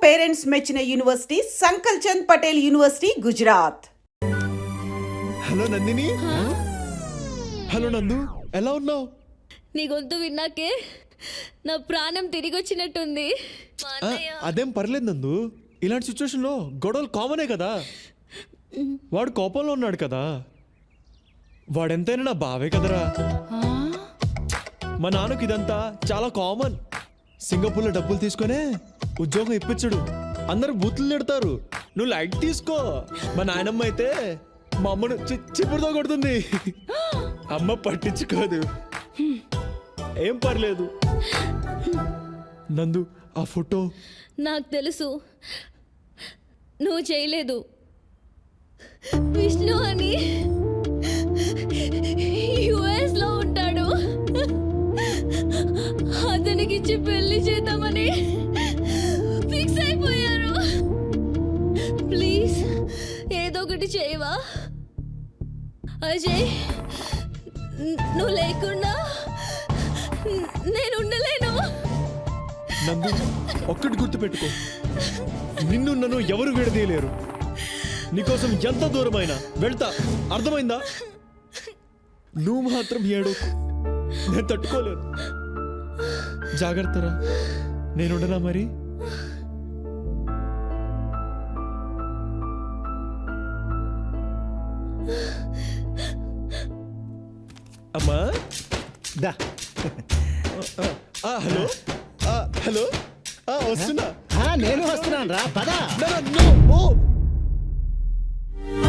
Parents మెచ్చిన university Sankalchand Patel university Gujarat. Hello Nandini. Hello Nandu, ఎలా ఉన్నావు? నీ గొంతు విన్నాకే నా ప్రాణం తిరిగి వచ్చినట్టుంది. అదేం పర్లేదు నందు, ఇలాంటి సిచ్యువేషన్లో గొడవలు కామనే కదా. వాడు కోపంలో ఉన్నాడు కదా, వాడెంతైనా నా బావే కదరా. మా నాన్నకి ఇదంతా చాలా కామన్. సింగపూర్లో డబ్బులు తీసుకునే ఉద్యోగం ఇప్పించడు, అందరు బూతులు తిడతారు, నువ్వు లైట్ తీసుకో. మా నాయనమ్మ అయితే మా అమ్మను చిప్పుడుతో కొడుతుంది. అమ్మ పట్టించుకోదు, ఏం పర్లేదు. నందు, ఆ ఫోటో నాకు తెలుసు నువ్వు చేయలేదు. విష్ణు అని US లో ఉంటాడు, అతనికి ఇచ్చి పెళ్లి చేద్దామని ఫిక్స్ అయిపోయారు. ప్లీజ్ ఏదో ఒకటి చేయవా అజయ్? నువ్వు లేకుండా నేను ఉండలేను. నందు, ఒక్కటి గుర్తుపెట్టుకో, నిన్ను నన్ను ఎవరు విడదీయలేరు. నీకోసం ఎంత దూరమైనా వెళ్తా, అర్థమైందా? నువ్వు మాత్రం ఏడోకు, నేను తట్టుకోలేను. జాగ్రత్తరా, నేనుండనా మరి? అమ్మా దా. హలో హలో, వస్తున్నా. నేను వస్తున్నాను రా, పద.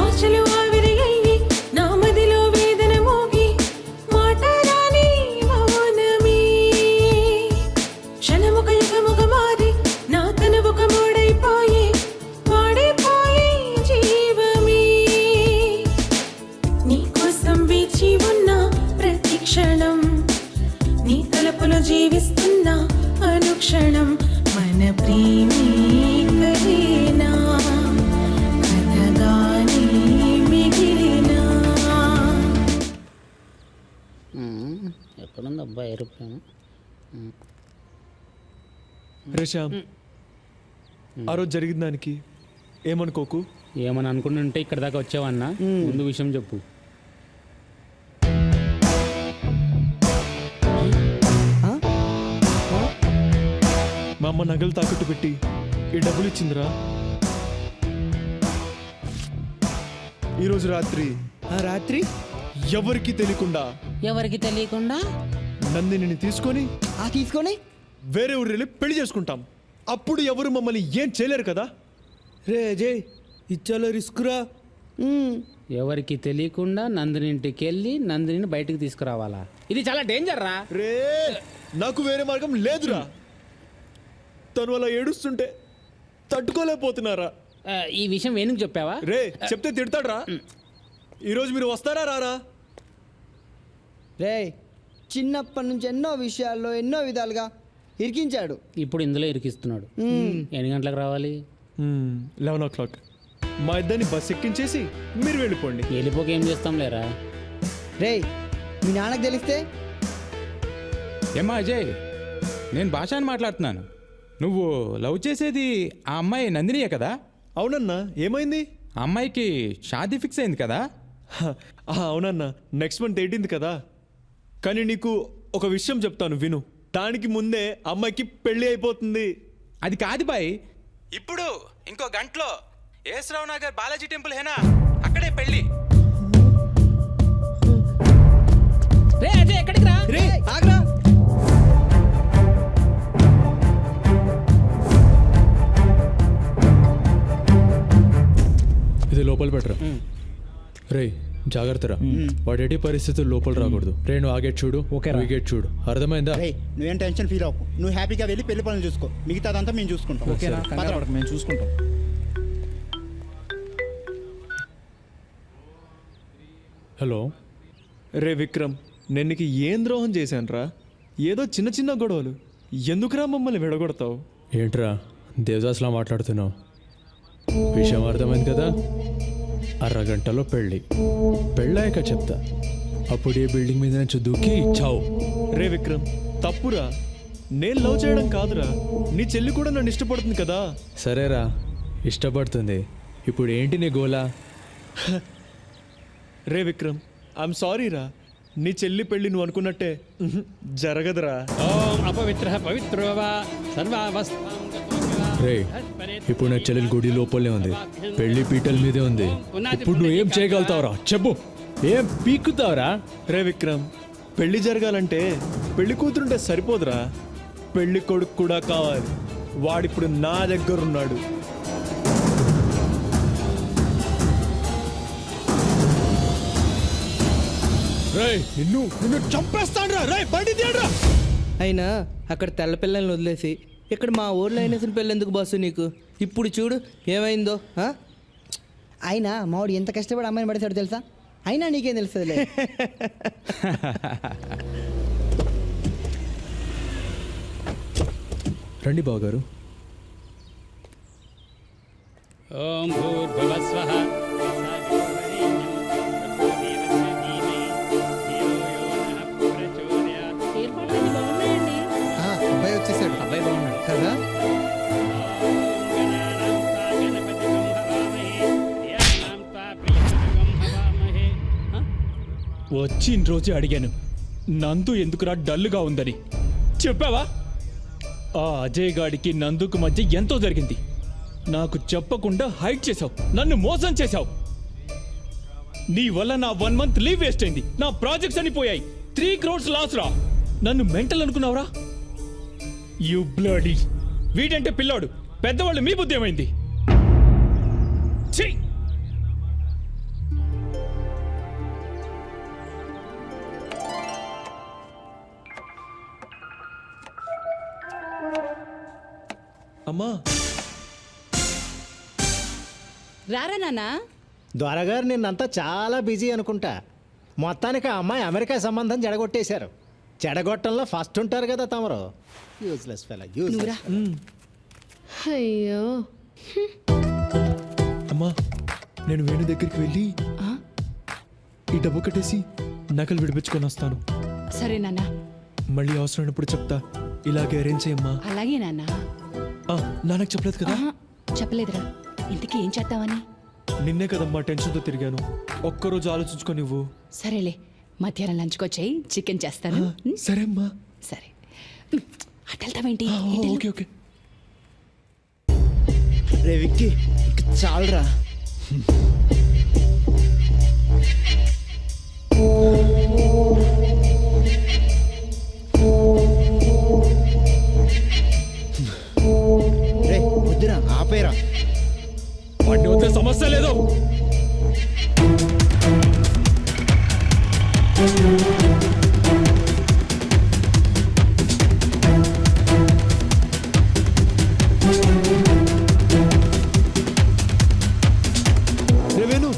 ఆశలు ఆవిరియయ్యి నా మదిలో వేదన మోగి మాటరాని మౌనమే క్షణముక యుగముగ మారి నా తనువుక మూడైపోయి వాడిపోయి జీవమే నీకోసం వేచి ఉన్న ప్రతి క్షణం నీ తలుపులో జీవిస్తున్న అనుక్షణం మన ప్రేమే కలేనా కథగానే మిగిలినా. ఎక్కడుంది అబ్బాయి ఎరుపులేను? రేషామ్, ఆ రోజు జరిగిన దానికి ఏమనుకోకు. ఏమని అనుకుంటుంటే ఇక్కడ దాకా వచ్చావన్నా, ముందు విషయం చెప్పు. మా అమ్మ నగలు తాకట్టు పెట్టి ఈ డబ్బులు ఇచ్చిందిరా. ఈరోజు రాత్రి రాత్రి ఎవరికి తెలియకుండా నందిని తీసుకొని వేరే ఊరు వెళ్ళి పెళ్లి చేసుకుంటాం. అప్పుడు ఎవరు మమ్మల్ని ఏం చేయలేరు కదా. రే అజయ్, ఇచ్చాలో రిస్క్ రా. ఎవరికి తెలియకుండా నందిని ఇంటికి వెళ్ళి నందిని బయటకు తీసుకురావాలా? ఇది చాలా డేంజర్ రా. రే, నాకు వేరే మార్గం లేదురా. తను అలా ఏడుస్తుంటే తట్టుకోలేకపోతున్నారా. ఈ విషయం వేణుకు చెప్పావా? రే, చెప్తే తిడతాడ్రా. ఈరోజు మీరు వస్తారా రారా? రే, చిన్నప్పటి నుంచి ఎన్నో విషయాల్లో ఎన్నో విధాలుగా ఇరికించాడు. ఇప్పుడు ఇందులో ఇరికిస్తున్నాడు. ఎన్ని గంటలకు రావాలి? 11 o'clock. మా ఇద్దరిని బస్ ఎక్కించేసి మీరు వెళ్ళిపోండి. వెళ్ళిపోక ఏం చేస్తాం లేరా. రే, మీ నాన్నకు తెలిస్తే? ఏమ్మా అజయ్, నేను భాష అని మాట్లాడుతున్నాను. నువ్వు లవ్ చేసేది ఆ అమ్మాయి నందినియే కదా? అవునన్నా, ఏమైంది? ఆ అమ్మాయికి షాదీ ఫిక్స్ అయింది కదా? అవునన్నా, నెక్స్ట్ మంత్ 18th కదా. కానీ నీకు ఒక విషయం చెప్తాను విను. దానికి ముందే అమ్మాయికి పెళ్లి అయిపోతుంది. అది కాదు బాయ్, ఇప్పుడు ఇంకో గంటలో ఏసరావు నగర్ బాలాజీ టెంపుల్ హేనా, అక్కడే పెళ్లి. రే అజయ్, ఎక్కడికి రా? రే, ఆగ్రా. ఇది లోపల పెట్టరా. రే, జాగ్రత్తరా, వాడు ఎట్టి పరిస్థితులు లోపల రాకూడదు. రే, నువ్వు ఆ గేట్ చూడు, ఈ గేట్ చూడు, అర్థమైందా? నువ్వేం టెన్షన్ ఫీల్ అవ్వకు, నువ్వు హ్యాపీగా వెళ్ళి పెళ్లి పనులు చూసుకో, మిగతాదంతా మేము చూసుకుంటాం. ఓకేనా? మేము చూసుకుంటాం. హలో. రే విక్రమ్, నేను నీకు ఏం ద్రోహం చేశానురా? ఏదో చిన్న చిన్న గొడవలు, ఎందుకురా మమ్మల్ని విడగొడతావు? ఏంట్రా దేవదాస్లా మాట్లాడుతున్నావు? విషయం అర్థమైంది కదా. అరగంటలో పెళ్ళాక చెప్తా. అప్పుడు ఏ బిల్డింగ్ మీద నుంచి దూకి చావు. రే విక్రమ్, తప్పురా. నేను లవ్ చేయడం కాదురా, నీ చెల్లి కూడా నన్ను ఇష్టపడుతుంది కదా. సరేరా, ఇష్టపడుతుంది. ఇప్పుడు ఏంటి నీ గోలా? రే విక్రమ్, ఐఎమ్ సారీ రా, నీ చెల్లి పెళ్లి నువ్వు అనుకున్నట్టే జరగదురా. ఓం అపవిత్ర పవిత్రోవా సర్వావస్థ. రే, ఇప్పుడు నా చెల్లెలు గుడి లోపలే ఉంది, పెళ్లి పీటల మీదే ఉంది. ఇప్పుడు నువ్వు ఏం చేయగలుగుతావురా చెప్పు, ఏం పీక్కుతావురా? రే విక్రమ్, పెళ్లి జరగాలంటే పెళ్లి కూతురుంటే సరిపోదురా, పెళ్లి కొడుకు కూడా కావాలి. వాడిప్పుడు నా దగ్గర ఉన్నాడు. నిన్ను నిన్ను చంపేస్తాడ్రా. రే బండి తీయడ్రా. అయినా అక్కడ తెల్ల పిల్లల్ని వదిలేసి ఇక్కడ మా ఊర్లో అయిన పిల్లలు ఎందుకు బాసు నీకు? ఇప్పుడు చూడు ఏమైందో. అయినా మావాడు ఎంత కష్టపడి అమ్మాయిని పడేశాడు తెలుసా? అయినా నీకేం తెలుస్తుందిలే. రండి బావగారు. ఓం భూర్భువస్వః అబ్బాయి వచ్చేసాడు. అబ్బాయి బాగున్నాడు కదా? వచ్చిన రోజే అడిగాను నందు ఎందుకురా డల్లుగా ఉందని. చెప్పావా? ఆ అజయ్ గాడికి నందుకు మధ్య ఎంతో జరిగింది. నాకు చెప్పకుండా హైడ్ చేశావు, నన్ను మోసం చేశావు. నీ వల్ల నా 1 month లీవ్ వేస్ట్ అయింది, నా ప్రాజెక్ట్స్ అని పోయాయి. 3 crores లాస్ రా. నన్ను మెంటల్ అనుకున్నావురా? You bloody. వీడంటే పిల్లాడు, పెద్దవాళ్ళు మీ బుద్ధి ఏమైంది? ఛీ! అమ్మా, రారా నాన్న. దొరగారు నిన్నంతా చాలా బిజీ అనుకుంటా. మొత్తానికి ఆ అమ్మాయి అమెరికా సంబంధం చెడగొట్టేశారు. చెడగొట్టంలో ఫస్ట్ ఉంటారు కదా తమరు. Useless fellow, useless. అయ్యో, అమ్మా, నేను వేణు దగ్గరికి వెళ్ళి ఈ డబ్బు కట్టేసి నకలు విడిపించుకొని వస్తాను. సరే నాన్న. మళ్ళీ అవసరమైనప్పుడు చెప్తా. ఇలాగే అరేంజ్ చేయమ్మా. అలాగే నాన్న. నాన్నకు చెప్పలేదు కదా? చెప్పలేదురా. ఇంతకీ ఏం చేద్దామని? నిన్నే కదమ్మా టెన్షన్తో తిరిగాను. ఒక్కరోజు ఆలోచించుకో నువ్వు. సరేలే, మధ్యాహ్నం లంచ్కి వచ్చాయి, చికెన్ చేస్తాను. సరే అమ్మా. సరే. అటు వెళ్తావేంటి? Okay okay. రే విక్కీ, ఇక చాలురా. రే వద్దురా, ఆపేరా. వాడిని వద్ద సమస్య లేదు. రేవేను,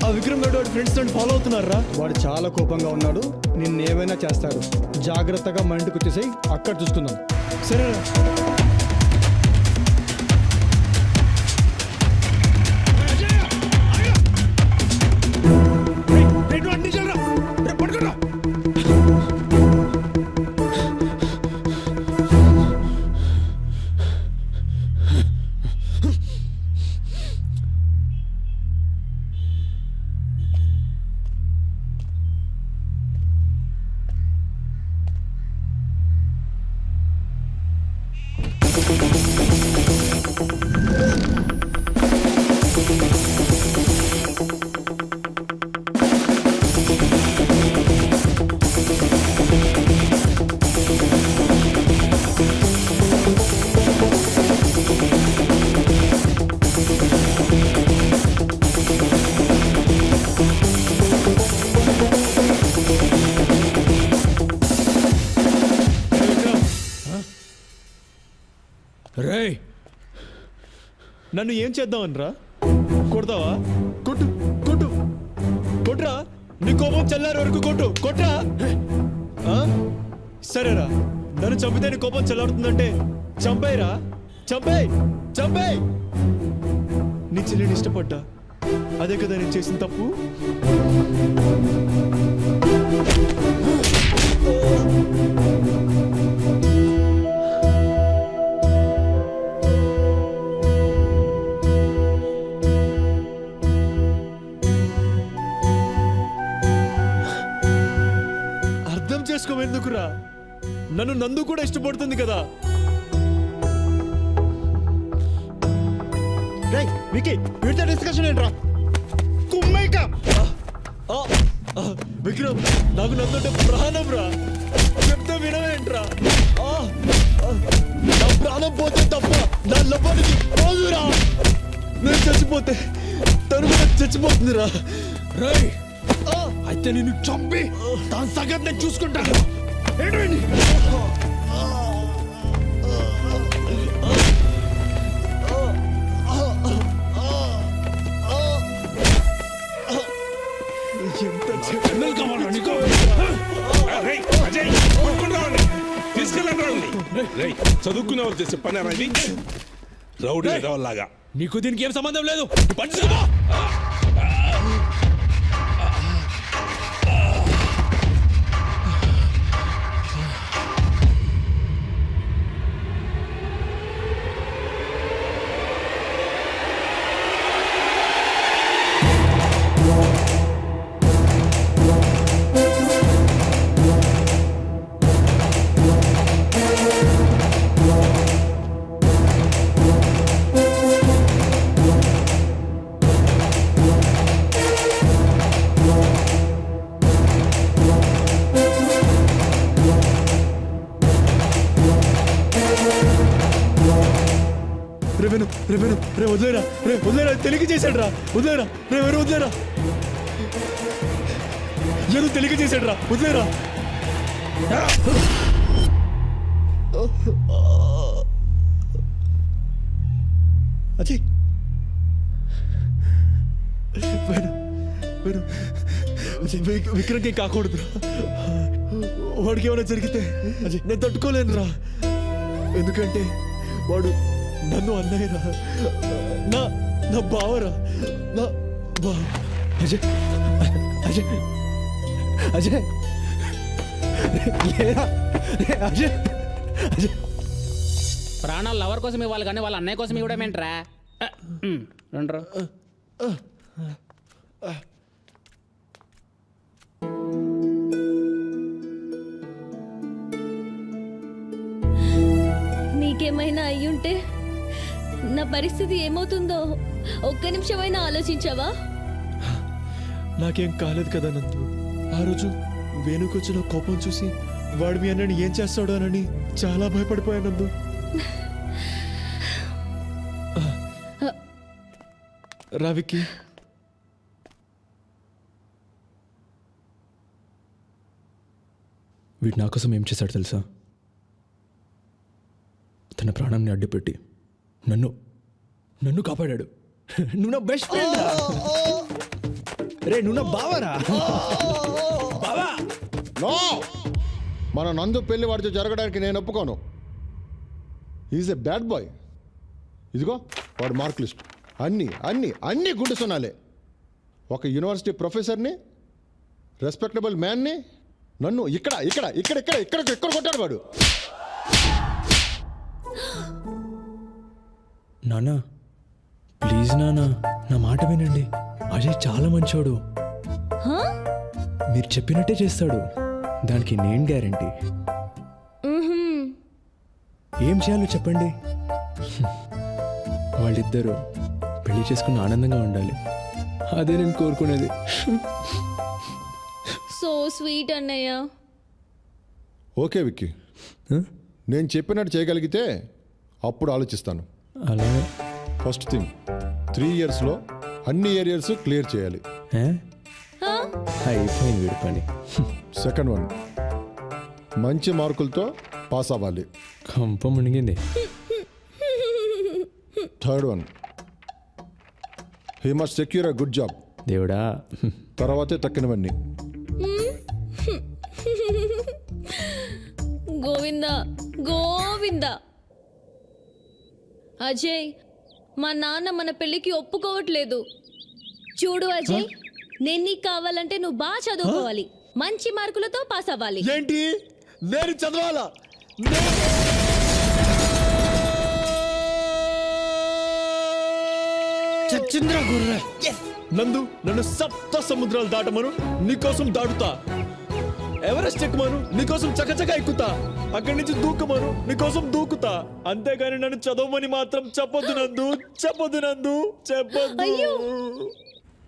ఆ విక్రమ్ గడ్ వాడి ఫ్రెండ్స్ నన్ను ఫాలో అవుతున్నారా? వాడు చాలా కోపంగా ఉన్నాడు, నిన్నేమైనా చేస్తాడు. జాగ్రత్తగా మా ఇంటికి వచ్చేసాయి, అక్కడ చూసుకుందాం. సరేరా. రేయ్, నన్ను ఏం చేద్దామనరా? కొడతావా? కొట్టు కొట్టు కొట్రా. నీ కోపం చల్లారి వరకు కొట్టు. కొట్రా. సరేరా, నన్ను చంపితే నీ కోపం చల్లారుతుందంటే చంపేయరా. చంపేయ్ చంపేయ్. నీ చెల్లిని ఇష్టపడ్డా, అదే కదా నేను చేసిన తప్పు. ఎందుకురా? నన్ను నందు కూడా ఇష్టపడుతుంది కదా. రేయ్ వికీ వీడితో డిస్కషన్ ఏంట్రా? కుమ్మైక ఆ, ఆ, విక్రమ్, నాకు నందుంటే ప్రాణం రా. చెప్తే వినవేంట్రా? ఆ, ఆ, నా ప్రాణం పోతే తప్ప నా లవ్వానికి పోదురా. నేను చచ్చిపోతే తను కూడా చచ్చిపోతుందిరా. రేయ్ అయితే నిన్ను చంపి దాని సంగతి నేను చూసుకుంటాను. ఏంటి ఎంత పిల్లలు కావాలా నీకు? రేయ్, అజయ్, పట్టుకొని రావండి. తీసుకెళ్ళండి రావండి. రేయ్, చదువుకునే వాళ్ళు చేసే పని రా ఇది. రౌడీ లాగా. నీకు దీనికి ఏం సంబంధం లేదు. నువ్వు పని చూసుకో. రే వదిలేరా, రే వదిలేరా, తెలియక చేశాడు రా. వదిలేరా, రే వేరే వదిలేరా, ఏదో తెలియక చేశాడు రా. వదిలేరా. అజయ్ విక్రమ్కి కాకూడదురా. వాడికి ఏమైనా జరిగితే నేను తట్టుకోలేను రా. ఎందుకంటే వాడు నన్ను అన్నయ్యరా, నా నా బావరా, నా బా. అజయ్ అజయ్ అజయ్ లేరా. అజయ్ అజయ్ ప్రాణాలు లవర్ కోసం ఇవ్వాలి కానీ వాళ్ళ అన్నయ్య కోసం ఇవ్వడమేంట్రా? రండ్రు. నీకేమైనా అయ్యుంటే నా పరిస్థితి ఏమవుతుందో ఒక్క నిమిషమైనా ఆలోచించావా? నాకేం కాలేదు కదా నందు. ఆ రోజు వేణుకొచ్చిన కోపం చూసి వాడు మీ అన్నని ఏం చేస్తాడోనని చాలా భయపడిపోయాను నందు. రావికి వీడు నా కోసం ఏం చేశాడు తెలుసా? తన ప్రాణాన్ని అడ్డుపెట్టి నన్ను నన్ను కాపాడాడు. నువ్వు నా బెస్ట్ ఫ్రెండ్ రా. రే నువ్వు నా బావరా. బావా నో, మన నందు పెళ్లి వాడితో జరగడానికి నేను ఒప్పుకోను. Is a bad boy. ఇదిగో వాడు మార్క్ లిస్ట్ అన్నీ అన్నీ అన్నీ గుండు సున్నాలే. ఒక యూనివర్సిటీ ప్రొఫెసర్ని, రెస్పెక్టబుల్ మ్యాన్ని నన్ను ఇక్కడ ఇక్కడ ఇక్కడ ఇక్కడ ఇక్కడ ఇక్కడ కొట్టాడు వాడు. నానా ప్లీజ్ నానా, నా మాట వినండి. అజయ్ చాలా మంచోడు. హా? మీరు చెప్పినట్టే చేస్తాడు. దానికి నేను గ్యారంటీ. మ్మ్హ్మ్. ఏం చేయాలో చెప్పండి. వాళ్ళిద్దరూ పెళ్లి చేసుకుని ఆనందంగా ఉండాలి. అదే నేను కోరుకునేది. సో స్వీట్ అన్నయ్య. ఓకే విక్కీ, నేను చెప్పినట్టు చేయగలిగితే అప్పుడు ఆలోచిస్తాను. అలాగే ఫస్ట్ థింగ్ 3 yearsలో అన్ని ఏరియాస్ క్లియర్ చేయాలి. హా? అయిపోయింది వీడి పని. సెకండ్ వన్, మంచి మార్కులతో పాస్ అవ్వాలి. కంప మునిగింది. Third one, he must secure a good job. దేవుడా. తర్వాతే తక్కినవన్నీ. గోవిందా గోవిందా. అజయ్, మా నాన్న మన పెళ్ళికి ఒప్పుకోవట్లేదు. చూడు అజయ్, నేను నీకు కావాలంటే నువ్వు బాగా చదువుకోవాలి, మంచి మార్కులతో పాస్ అవ్వాలి. ఏంటి నేను చదవాలా? చచ్చింద్ర గుర్ర. నందు, నన్ను సప్త సముద్రాలు దాటమను, నీకోసం దాటుతా. ఎవరెస్ట్ ఎక్కుమాను నీకోసం చకచక ఎక్కుతా, అక్కడి నుంచి దూకమాను నీకోసం దూకుతా, అంతేగాని నన్ను చదవమని మాత్రం చెప్పొద్దు నందు, చెప్పొద్దు నందు, చెప్పొద్దు.